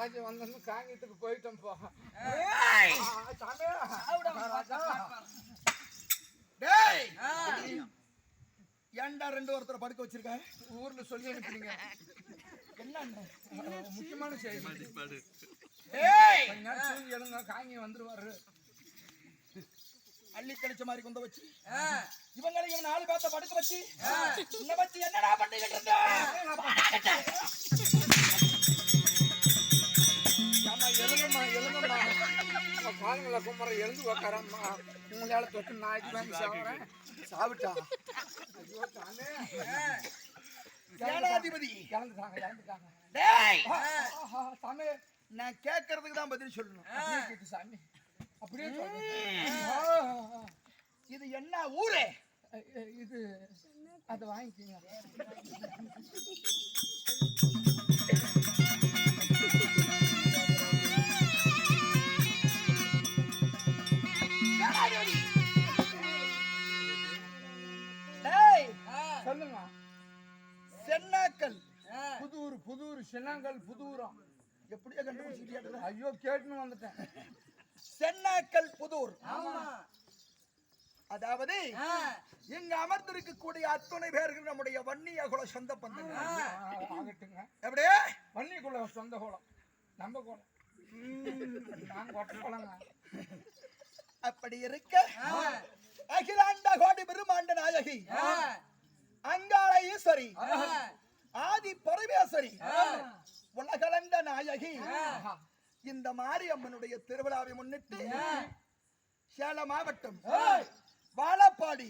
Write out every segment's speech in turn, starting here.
ராஜ்யம் வந்து காங்கியத்துக்கு போயிட்டோம் போ. ஏன்டா ரெண்டு ஒருத்தரை படுக்க வச்சிருக்க? ஊர்ல சொல்லி அனுப்பினீங்க. என்ன முக்கியமான செய்தி. எழுங்க காங்கியம் வந்துருவாரு. அள்ளி கழிச்ச மாதிரி கொண்டு வச்சு இவங்களையும் 4 பேத்த படுக்க வச்சு என்ன வச்சு என்னடா பண்ணிக்கிட்டு இருந்த? எழுங்கம்மா காலங்கள குமர எழுந்து உக்காரம்மா. உங்களால தொட்டு நாய்க்கு வாங்கி சாப்பிட்றேன். சாப்பிட்டா சேனாதிபதி இறந்துட்டாங்க. சாமி நான் கேட்கறதுக்கு தான் பதில் சொல்லணும். சாமி அப்படியே இது என்ன ஊரு? இது அதை வாங்கிக்கீங்க. சொல்லுங்க. சென்னாக்கல் புதூர் சென்னாங்கல் புதூரம். எப்படியா கண்டுபிடிச்சிட்டு? ஐயோ கேட்டுன்னு வந்துட்டேன். சென்னாக்கல் புதூர். அதாவது இங்க அமர்ந்திருக்கக்கூடிய அத்துணை பேர்கள் நம்முடைய வன்னிய குல சொந்த பந்தங்க. ஆகட்டுங்க. எப்படி வன்னி குல சொந்த குலம் நம்ம குலம். நாங்க ஒட்ட குலங்க. அப்படி இருக்க அகிலாண்ட கோடி பெருமாண்ட நாயகி அங்காள ஈஸ்வரி ஆதி பரமேஸ்வரி உலகளந்த நாயகி இந்த மாரியம்மனுடைய திருவிழாவை முன்னிட்டு சேலம் மாவட்டம் வாழப்பாடி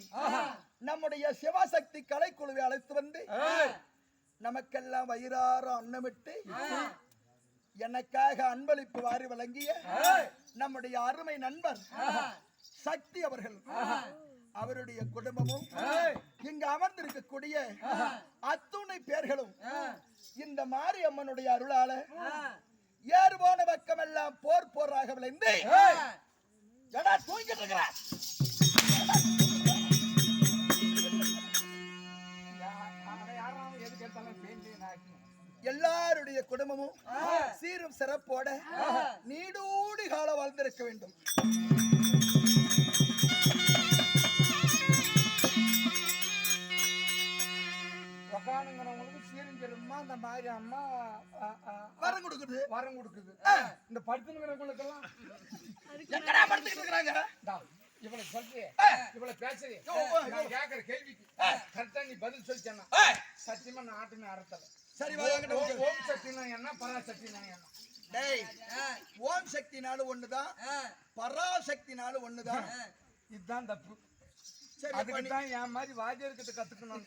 நம்முடைய சிவசக்தி கலைக்குழுவை அழைத்து வந்து நமக்கெல்லாம் வயிறார அன்னமிட்டு எனக்காக அன்பளிப்பு வாரி வழங்கிய நம்முடைய அருமை நண்பர் சக்தி அவர்கள் அவருடைய குடும்பமும் இங்கு அமர்ந்திருக்கக்கூடிய அத்துணை பேர்களும் இந்த மாரியம்மனுடைய அருளால ஏறுபோன பக்கமெல்லாம் போராக விளைந்து தூங்கிட்டு இருக்கிறார். எல்லாருடைய குடும்பமும் சீரும் சிறப்போட நீடூடி காலம் வாழ்ந்திருக்க வேண்டும். சீரஞ்சலுமா அந்த மாதிரி அம்மா வரம் கொடுக்குது. இந்த படுத்துனுக்கிறவங்களுக்கெல்லாம் எங்கடா படுத்துக்கிட்டு இருக்கிறாங்க? இவளை சொல்றியே, இவளை பேசுறியே, நான் கேட்கிற கேள்விக்கு கரெக்டா நீ பதில் சொல்லிச்சேன்னா சத்தியமா நான் ஆட்டுமே அறத்தல. சரி, ஓம் சக்தினா என்ன, பராசக்தினா என்ன? டேய், ஓம் சக்தினாலும் ஒண்ணுதான், பராசக்தினாலும் ஒண்ணுதான். இதுதான் தப்பு. அதுக்குதான் என் மாதிரி வாத்தியர்கிட்ட கத்துக்கணும்.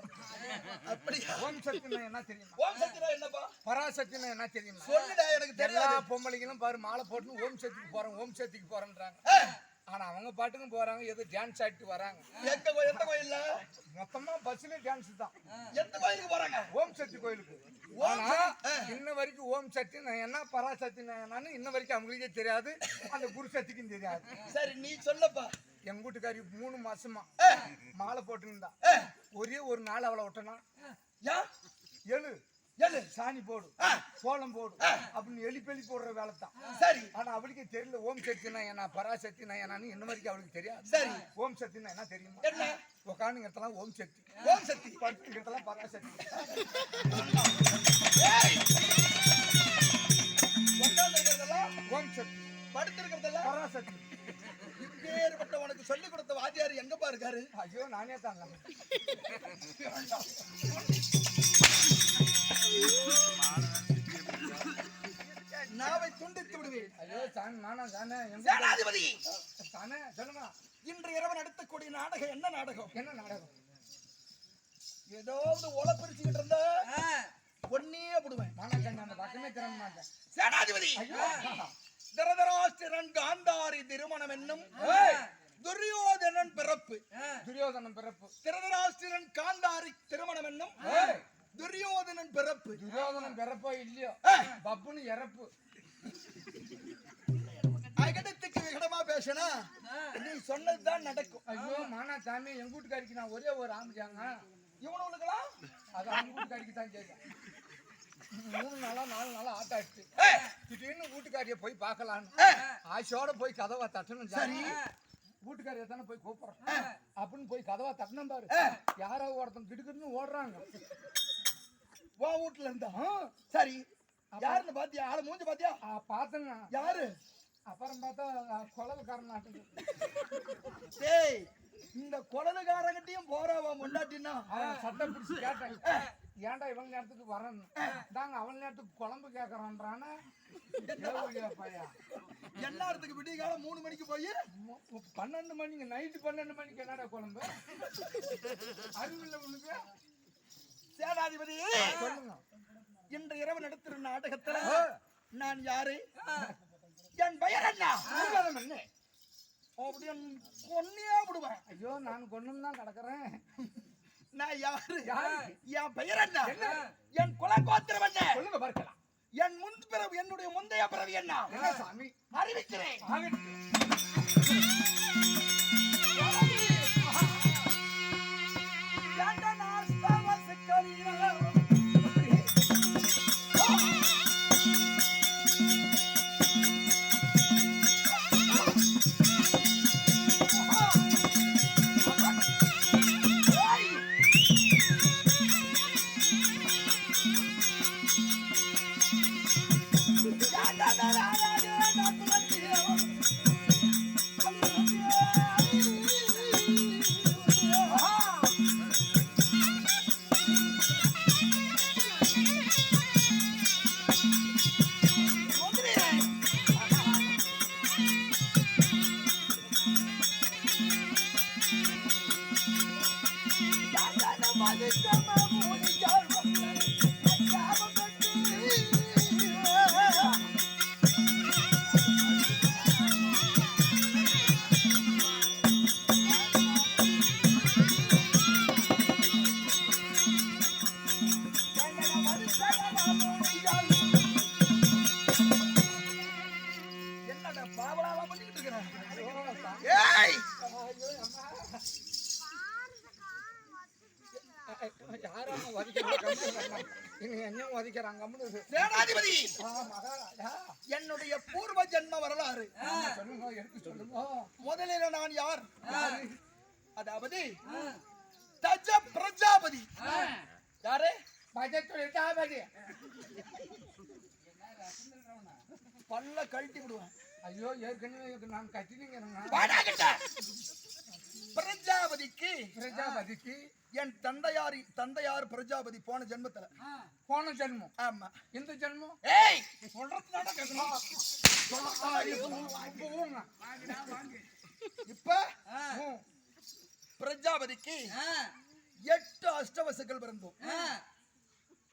அப்படியா? ஓம் சக்தினா என்ன தெரியுமா? ஓம் சக்தினா என்னப்பா? பராசக்தினா என்ன தெரியுமா? சொல்லுடா, எனக்கு தெரியல. எல்லா பொம்பளைங்களும் பாரு மாலை போட்டு ஓம் சக்திக்கு போறேன் ஓம் சக்திக்கு போறேன்றாங்க. ஆனா அவங்க பாட்டுக்கும் போறாங்க, ஏதோ டான்ஸ் ஆடிட்டு வராங்க. எந்த கோயில்ல? மொத்தமா பஸ்ல டான்ஸ் தான். எந்த கோயிலுக்கு போறாங்க? ஓம் சக்தி கோயிலுக்கு. ஆனா இன்ன வரைக்கும் ஓம் சக்தி நான் என்ன, பராசக்தி நான் என்னன்னு இன்ன வரைக்கும் அவங்களுக்கே தெரியாது, அந்த குரு சக்திக்கும் தெரியாது. சரி நீ சொல்லப்பா. எங்க வீட்டுக்காரி 3 மாசமா மாலை போட்டுருந்தா. ஒரே ஒரு நாள் அவளை விட்டனா, எழு எழு சாணி போடு, கோலம் போடு அப்படின்னு எழுப்பி போடுற வேலை தான். சரி. ஆனா அவளுக்கே தெரியல ஓம் சக்தினா என்ன, பராசக்தினா என்னன்னு இன்ன வரைக்கும் அவளுக்கு தெரியாது. சரி. ஓம் சக்தினா என்ன தெரியுமா? என்ன? உட்காந்துங்கிறதெல்லாம் ஓம் சக்தி, ஓம் சக்தி. படுத்துங்கிறதெல்லாம் பராசக்தி. ஓம் சக்தி, படுத்திருக்கிறதெல்லாம் பராசக்தி. இப்பேற்பட்ட உனக்கு சொல்லிக் கொடுத்த வாத்தியார் எங்கப்பா இருக்காரு? ஐயோ நானே தாங்க. நாவை துண்டித்து விடுவேன். ஐயோ நானா தானே சேனாதிபதி தானே சொல்லுங்க. இன்று இரவு நடத்தக்கூடிய நாடகம் என்ன நாடகம்? என்ன நாடகம்? ஏதாவது ஒலை பிரிச்சுக்கிட்டு இருந்தா ஒன்னே விடுவேன். மானக்கண்ண அந்த பக்கமே திறக்க மாட்டேன். சேனாதிபதி திருதராஷ்டிரன் காந்தாரி திருமணம் என்னும் துரியோதனன் பிறப்பு. துரியோதனன் பிறப்பு. திருதராஷ்டிரன் காந்தாரி திருமணம் என்னும் துரியோதனன் பிறப்பு. துரியோதனன் பிறப்போ இல்லையோ, பப்புன்னு இறப்பு. அகடத்துக்கு விகடமா பேசினா நீ சொன்னதுதான் நடக்கும். ஐயோ மானா தாமே, எங்க வீட்டுக்காரிக்கு நான் ஒரே ஒரு ஆம்பிச்சாங்க. இவனுங்களுக்கெல்லாம் அது அவங்க வீட்டுக்காரிக்கு தான் கேட்க. 3 நாளா 4 நாளா ஆட்டாச்சு. திடீர்னு வீட்டுக்காரியை போய் பார்க்கலான்னு ஆசையோட போய் கதவை தட்டணும். சரி, வீட்டுக்காரியை தானே போய் கூப்பிடுறேன் அப்படின்னு போய் கதவை தட்டணும் பாரு, யாரோ ஒருத்தன் கிடுக்குன்னு ஓடுறாங்க. வா வீட்டுல இருந்தா. சரி, யாருன்னு பாத்தியா? ஆளு மூஞ்சி பாத்தியா? பார்த்தங்க. யாரு? அப்புறம் பார்த்தா குழந்தைக்காரன் நாட்டுக்கு. டேய், இந்த குழந்தைக்காரங்கிட்டையும் போறாவா முன்னாட்டினா சட்டை பிடிச்சி கேட்டேன், ஏன்டா இவங்க நேரத்துக்கு வரணும் தாங்க, அவன் நேரத்துக்கு குழம்பு கேட்கறான்றானா. எல்லாத்துக்கு விடிய காலம் 3 மணிக்கு போய் 12 மணிக்கு நைட்டு 12 மணிக்கு என்னடா குழம்பு? அறிவில்லை உனக்கு? சேனாதிபதி சொல்லுங்க. இன்று இரவு நடத்துற நாடகத்துல நான் யாரு? என் பெயர் என்ன? அப்படி கொன்னே விடுவேன். ஐயோ நான் கொன்னும் தான் கிடக்குறேன். நான் யாரு? என் பெயர் என்ன? என் குலகோத்திரம் என்ன? சொல்லுங்க பார்க்கலாம். என் பிறவி, என்னுடைய முந்தைய பிறவி என்ன? சாமி அறிவிக்கிறேன். என்னுடைய பூர்வ ஜென்ம வரலாறு முதலில் நான் யார்? அதாவது தஜ பிரஜாபதி. யாரு? பல்ல கழட்டி விடுவேன். ஐயோ ஏற்கனவே நான் கட்டினீங்க. பிரஜாபதிக்கு என் தந்தையார் பிரஜாபதி போன ஜென்மத்துல. போன ஜென்மம்? ஆமா. இந்த ஜென்மம்? ஏய் சொல்றதுனால கேட்கணும். இப்ப பிரஜாபதிக்கு 8 அஷ்டவசுக்கள் பிறந்தோம்.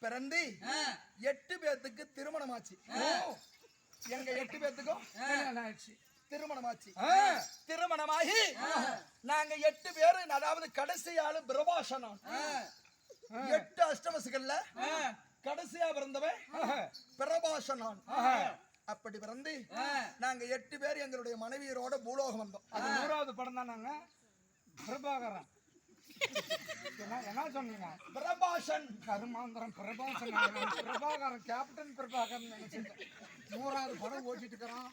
பிறந்து 8 பேத்துக்கு திருமணம் ஆச்சு. எங்க 8 பேத்துக்கும் திருமணமாச்சு. திருமணமாகி நாங்க 8 பேரு, அதாவது கடைசி ஆளு பிரபாசனம். 8 அஷ்டவசுகள்ல கடைசியா பிறந்தவன் பிரபாசனான். அப்படி பிறந்து நாங்க 8 பேர் எங்களுடைய மனைவியரோட பூலோகம் வந்தோம். அது 100வது படம் தான். நாங்க பிரபாகரன் என்ன சொன்னீங்க? பிரபாசன் கருமாந்திரம் பிரபாசன் பிரபாகரன் கேப்டன் பிரபாகரன் நினைச்சிட்டேன். 100வது படம் ஓட்டிட்டு இருக்கிறோம்.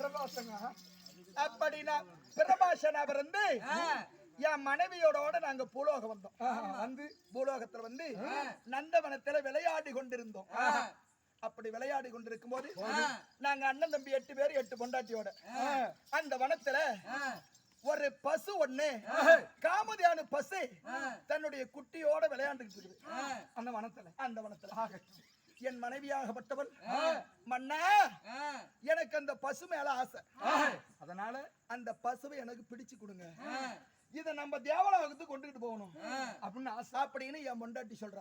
பிரபாசன் அப்படின்னா பிரபாசனா பிறந்து என் மனைவியோட நாங்க பூலோகம் வந்தோம். வந்து பூலோகத்துல வந்து நந்தவனத்துல விளையாடி கொண்டிருந்தோம். அப்படி விளையாடி கொண்டிருக்கும் போது நாங்க அண்ணன் தம்பி 8 பேர் 8 பொண்டாட்டியோட அந்த வனத்துல ஒரு பசு ஒண்ணு, காமதியான பசு தன்னுடைய குட்டியோட விளையாண்டுகிட்டு இருக்குது அந்த வனத்துல. என் மனைவியாகப்பட்டவள், மன்னா எனக்கு அந்த பசு மேல ஆசை, அதனால அந்த பசுவை எனக்கு பிடிச்சு கொடுங்க, இத நம்ம தேவலோகத்துக்கு கொண்டுகிட்டு போகணும் அப்படின்னு ஆசை அப்படின்னு என் பொண்டாட்டி சொல்ற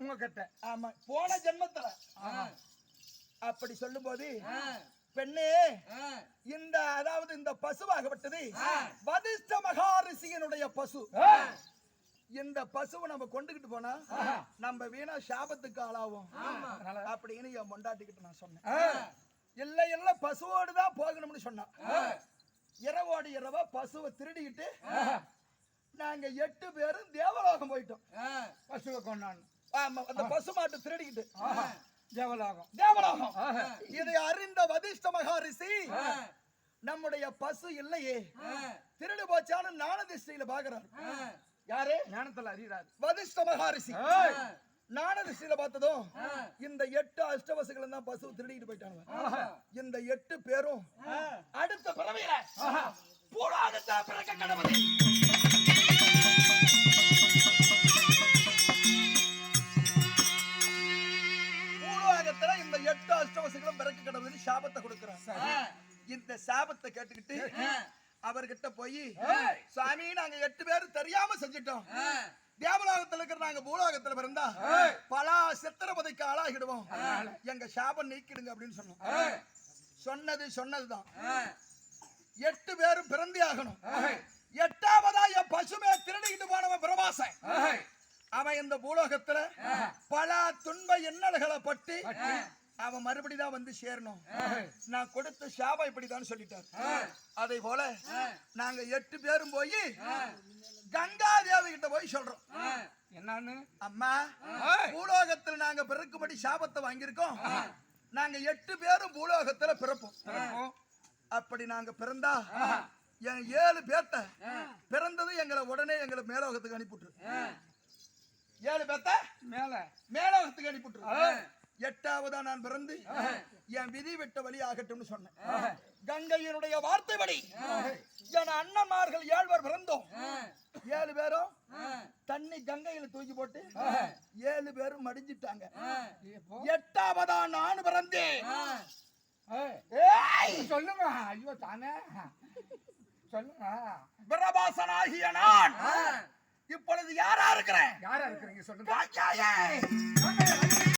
உங்க கிட்ட. ஆமா, போன ஜென்மத்துல. அப்படி சொல்லும் போது, பெண்ணே, இந்த அதாவது இந்த பசுவாகப்பட்டது வதிஷ்ட மகாரிஷியனுடைய பசு. இந்த பசுவை நம்ம கொண்டுகிட்டு போனா நம்ம வீணா சாபத்துக்கு ஆளாவும் அப்படின்னு என் பொண்டாட்டிக்கிட்ட நான் சொன்னேன். இல்ல பசுவோடு தான் போகணும்னு சொன்னான். இரவோடு இரவா பசுவை திருடிக்கிட்டு நாங்க 8 பேரும் தேவலோகம் போயிட்டோம். பசுவை கொண்டான். ஆமா, அந்த பசு மாட்டை திருடிக்கிட்டு தேவலோகம். இதை அறிந்த வதிஷ்ட மகாரிஷி, நம்முடைய பசு இல்லையே, திருடு போச்சான்னு ஞான திசையில பாக்குறாரு. யாரு? ஞானத்துல அறிகிறார் வதிஷ்ட மகாரிஷி. ஞான திசையில பார்த்ததும் இந்த 8 அஷ்டவசுகளும் தான் பசு திருடிட்டு போயிட்டாங்க. இந்த 8 பேரும் அடுத்த பிறவியில பூலோகத்தை பிறக்க கடவுளே. பூலோகத்துல இந்த 8 அஷ்டவசுகளும் பிறக்க கடவுள் சாபத்தை கொடுக்கிறாங்க. இந்த சாபத்தை கேட்டுக்கிட்டு அவர்கிட்ட போய், சாமி நாங்க 8 பேரும் தெரியாம செஞ்சிட்டோம், தேவலோகத்துல இருக்கிற நாங்க பூலோகத்துல பிறந்தா பல சித்திரவதைக்கு ஆளாகிடுவோம், எங்க சாபம் நீக்கிடுங்க அப்படின்னு சொன்னோம். சொன்னதுதான் 8 பேரும் பிறந்தே ஆகணும். 8வதா என் பசுமே திருடிக்கிட்டு போனவன் பிரபாசன். அவன் இந்த பூலோகத்துல பல துன்ப இன்னல்களை பட்டு அவன் மறுபடிதான் வந்து சேரணும். நான் கொடுத்த சாபம் இப்படிதான் சொல்லிட்டார். அதே போல நாங்க 8 பேரும் போய் கங்கா தேவி கிட்ட போய் சொல்றோம். என்னன்னு? அம்மா, பூலோகத்துல நாங்க பிறக்கும்படி சாபத்தை வாங்கியிருக்கோம். நாங்க 8 பேரும் பூலோகத்துல பிறப்போம். அப்படி நாங்க பிறந்தா என் 7 பேர்த்த பிறந்தது எங்களை உடனே எங்களை மேலோகத்துக்கு அனுப்பிவிட்டுரு. 7 பேர்த்த மேலோகத்துக்கு அனுப்பிவிட்டுரு. 8வதா நான் பிறந்து என் விதி விட்ட வழி ஆகட்டும்னு சொன்னேன். கங்கையினுடைய வார்த்தைப்படி என் அண்ணன்மார்கள் 7 பேர் பிறந்தோம். 7 பேரும் தண்ணி கங்கையில தூக்கி போட்டு 7 பேரும் மடிஞ்சிட்டாங்க. 8வதா நான் பிறந்தேன். சொல்லுங்க. ஐயோ தானே சொல்லுங்க. பிரபாசனாகிய நான் இப்பொழுது யாரா இருக்கிறேன்? யாரா இருக்கிறீங்க சொல்லுங்க.